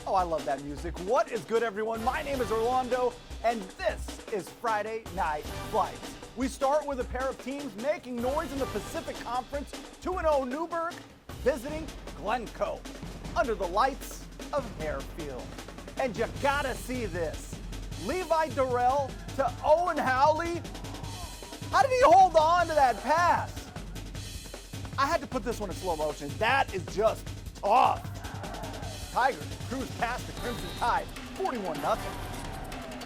Oh, I love that music. What is good, everyone? My name is Orlando, and this is Friday Night Flights. We start with a pair of teams making noise in the Pacific Conference. 2-0 Newburgh visiting Glencoe under the lights of Harefield. And you gotta see this. Levi Darrell to Owen Howley. How did he hold on to that pass? I had to put this one in slow motion. That is just tough. Tigers cruise past the Crimson Tide, 41-0.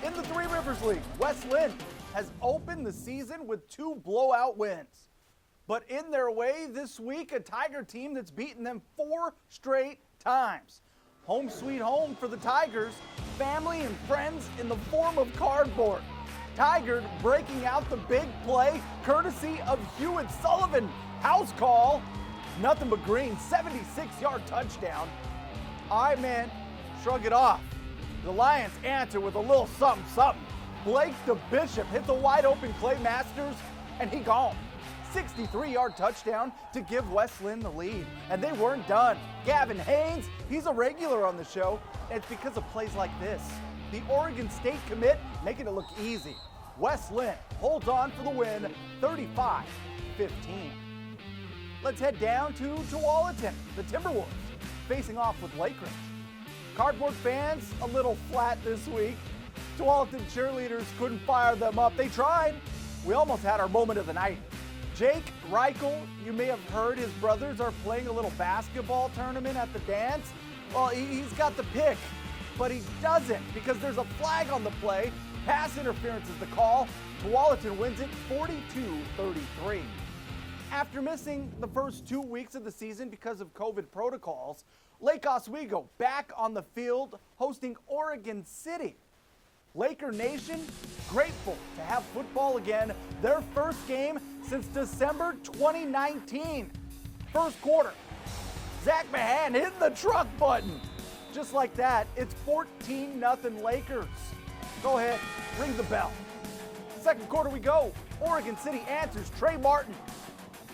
In the Three Rivers League, West Lynn has opened the season with 2 blowout wins. But in their way this week, a Tiger team that's beaten them 4 straight times. Home sweet home for the Tigers, family and friends in the form of cardboard. Tiger breaking out the big play, courtesy of Hewitt Sullivan. House call, nothing but green, 76-yard touchdown. All right, man, shrug it off. The Lions answer with a little something. Blake DeBishop hit the wide open Clay Masters, and he gone. 63-yard touchdown to give West Lynn the lead. And they weren't done. Gavin Haynes, he's a regular on the show, and it's because of plays like this. The Oregon State commit making it look easy. West Lynn holds on for the win, 35-15. Let's head down to Tualatin, the Timberwolves, facing off with Lake Ridge. Cardboard fans a little flat this week. Tualatin cheerleaders couldn't fire them up. They tried. We almost had our moment of the night. Jake Reichel, you may have heard his brothers are playing a little basketball tournament at the dance. Well, he's got the pick, but he doesn't because there's a flag on the play. Pass interference is the call. Tualatin wins it 42-33. After missing the first 2 weeks of the season because of COVID protocols, Lake Oswego back on the field hosting Oregon City. Laker Nation grateful to have football again, their first game since December 2019. First quarter, Zach Mahan hitting the truck button. Just like that, it's 14-0 Lakers. Go ahead, ring the bell. Second quarter we go. Oregon City answers. Trey Martin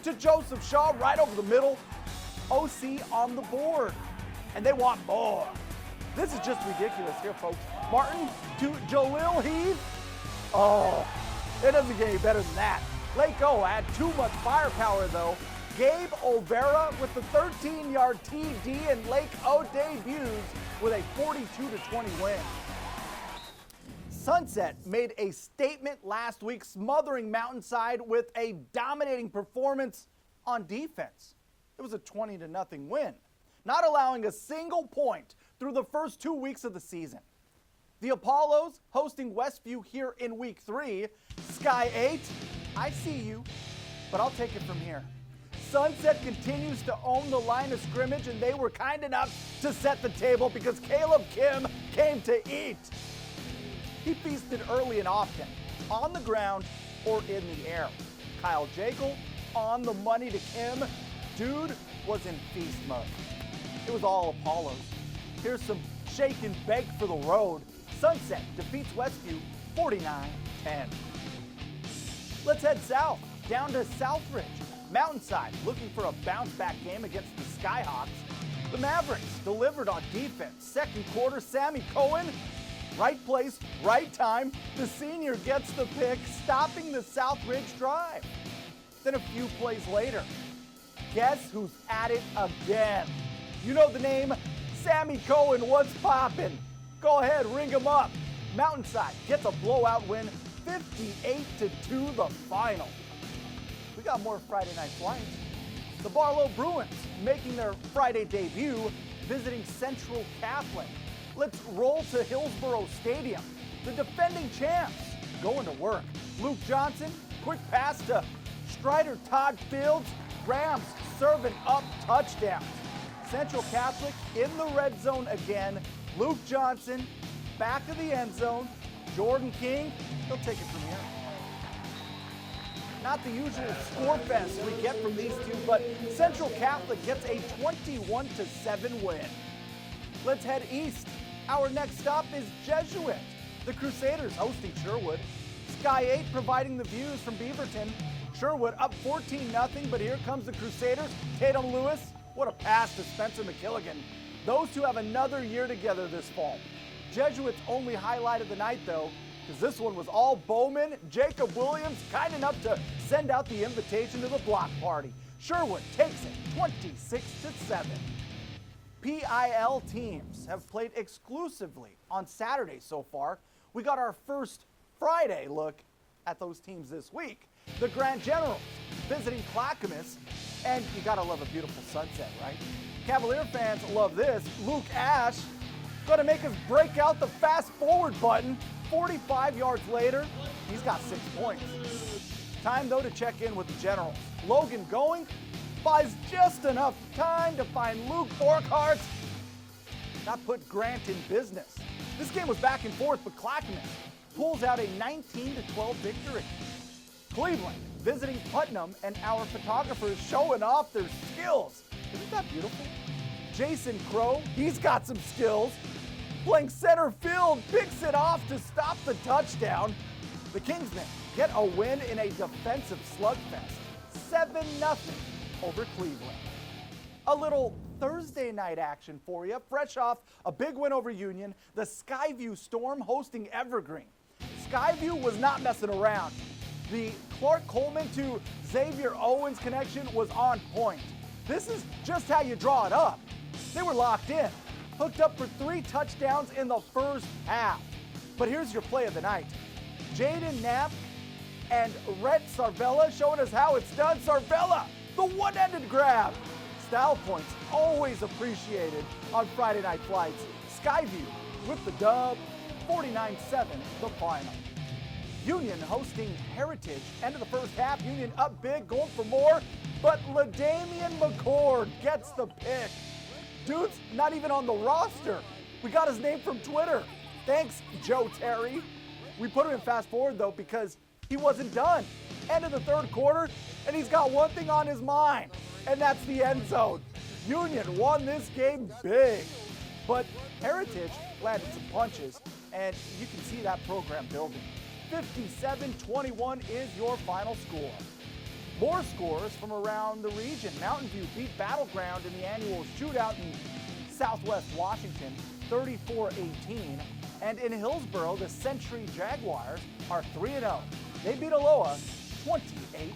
to Joseph Shaw right over the middle. OC on the board. And they want more. This is just ridiculous here, folks. Martin to Jalil Heath. Oh, it doesn't get any better than that. Lake O had too much firepower, though. Gabe Olvera with the 13-yard TD, and Lake O debuts with a 42-20 win. Sunset made a statement last week, smothering Mountainside with a dominating performance on defense. It was a 20-0 win, not allowing a single point through the first 2 weeks of the season. The Apollos hosting Westview here in week 3. Sky 8, I see you, but I'll take it from here. Sunset continues to own the line of scrimmage, and they were kind enough to set the table because Caleb Kim came to eat. He feasted early and often, on the ground or in the air. Kyle Jekyll on the money to Kim. Dude was in feast mode. It was all Apollos. Here's some shake and bake for the road. Sunset defeats Westview 49-10. Let's head south, down to Southridge. Mountainside looking for a bounce-back game against the Skyhawks. The Mavericks delivered on defense. Second quarter, Sammy Cohen, right place, right time. The senior gets the pick, stopping the Southridge drive. Then a few plays later, guess who's at it again? You know the name, Sammy Cohen. What's poppin'? Go ahead, ring him up. Mountainside gets a blowout win, 58-2 the final. We got more Friday Night Flights. The Barlow Bruins making their Friday debut, visiting Central Catholic. Let's roll to Hillsborough Stadium. The defending champs going to work. Luke Johnson, quick pass to Strider Todd Fields. Rams serving up touchdowns. Central Catholic in the red zone again. Luke Johnson, back of the end zone. Jordan King, he'll take it from here. Not the usual score fest we get from these two, but Central Catholic gets a 21-7 win. Let's head east. Our next stop is Jesuit. The Crusaders hosting Sherwood. Sky 8 providing the views from Beaverton. Sherwood up 14-0, but here comes the Crusaders. Tatum Lewis, what a pass to Spencer McKilligan. Those two have another year together this fall. Jesuits' only highlight of the night, though, because this one was all Bowman. Jacob Williams kind enough to send out the invitation to the block party. Sherwood takes it 26-7. PIL teams have played exclusively on Saturday so far. We got our first Friday look at those teams this week. The Grand Generals visiting Clackamas, and you gotta love a beautiful sunset, right? Cavalier fans love this. Luke Ash gonna make us break out the fast forward button. 45 yards later, he's got 6 points. Time though to check in with the Generals. Logan Going buys just enough time to find Luke Borkhardt. That put Grant in business. This game was back and forth, but Clackamas pulls out a 19-12 victory. Cleveland visiting Putnam, and our photographers showing off their skills. Isn't that beautiful? Jason Crow, he's got some skills. Playing center field, picks it off to stop the touchdown. The Kingsmen get a win in a defensive slugfest. 7-0 over Cleveland. A little Thursday night action for you. Fresh off a big win over Union, the Skyview Storm hosting Evergreen. Skyview was not messing around. The Clark Coleman to Xavier Owens connection was on point. This is just how you draw it up. They were locked in, hooked up for 3 touchdowns in the first half. But here's your play of the night. Jaden Knapp and Rhett Sarvella showing us how it's done. Sarvella, the one-handed grab. Style points always appreciated on Friday Night Flights. Skyview with the dub, 49-7 the final. Union hosting Heritage. End of the first half, Union up big, going for more, but LaDamian McCord gets the pick. Dude's not even on the roster. We got his name from Twitter. Thanks, Joe Terry. We put him in fast forward, though, because he wasn't done. End of the third quarter, and he's got one thing on his mind, and that's the end zone. Union won this game big, but Heritage landed some punches, and you can see that program building. 57-21 is your final score. More scores from around the region. Mountain View beat Battleground in the annual shootout in Southwest Washington, 34-18. And in Hillsboro, the Century Jaguars are 3-0. They beat Aloha 28-13.